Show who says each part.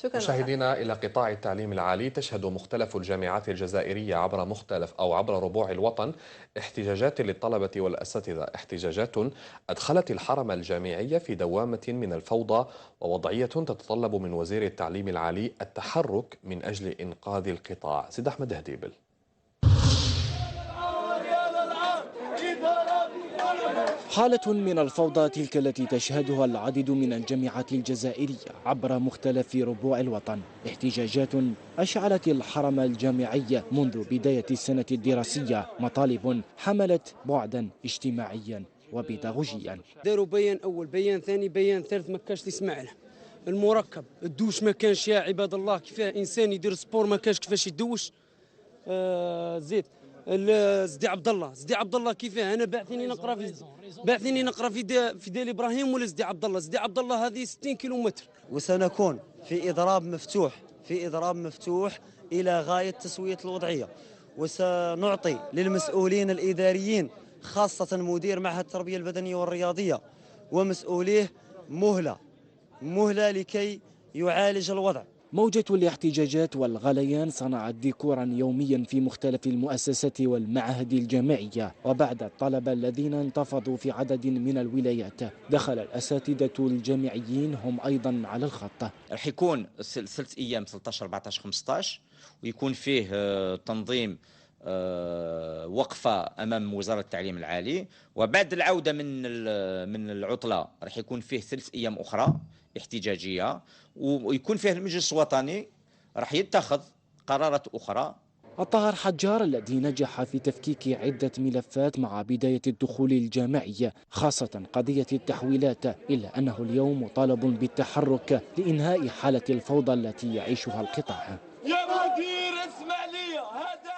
Speaker 1: شكرا لك.
Speaker 2: مشاهدينا، إلى قطاع التعليم العالي، تشهد مختلف الجامعات الجزائرية عبر ربوع الوطن احتجاجات للطلبة والأساتذة، احتجاجات أدخلت الحرم الجامعي في دوامة من الفوضى ووضعية تتطلب من وزير التعليم العالي التحرك من أجل إنقاذ القطاع. سيد أحمد هديبل.
Speaker 3: حالة من الفوضى تلك التي تشهدها العديد من الجامعات الجزائرية عبر مختلف ربوع الوطن، احتجاجات أشعلت الحرم الجامعي منذ بداية السنة الدراسية، مطالب حملت بعدا اجتماعيا وبيداغوجيا.
Speaker 4: داروا بيان أول، بيان ثاني، بيان ثالث، ما كاش تسمع له. المركب الدوش ما كانش، يا عباد الله، كيفاه إنسان يدير سبور ما كاش كيفاش يدوش. زيد زدي عبد الله كيفاه؟ انا باعثيني نقرا في ديال ابراهيم ولا زدي عبد الله هذه 60 كيلومتر.
Speaker 5: وسنكون في اضراب مفتوح الى غايه تسويه الوضعيه، وسنعطي للمسؤولين الاداريين خاصه مدير معهد التربيه البدنيه والرياضيه ومسؤوليه مهله لكي يعالج الوضع.
Speaker 3: موجة الاحتجاجات والغليان صنعت ديكورا يوميا في مختلف المؤسسات والمعاهد الجامعية، وبعد الطلبة الذين انتفضوا في عدد من الولايات دخل الأساتذة الجامعيين هم أيضا على الخط.
Speaker 6: رح يكون 3 أيام 13 14 15، ويكون فيه تنظيم وقفة أمام وزارة التعليم العالي، وبعد العودة من العطلة رح يكون فيه 3 أيام أخرى احتجاجية، ويكون فيه المجلس الوطني رح يتخذ قرارات أخرى.
Speaker 3: الطاهر حجار الذي نجح في تفكيك عدة ملفات مع بداية الدخول الجامعي، خاصة قضية التحويلات، إلا أنه اليوم مطالب بالتحرك لإنهاء حالة الفوضى التي يعيشها القطاع.
Speaker 7: يا مدير اسمع لي، هذا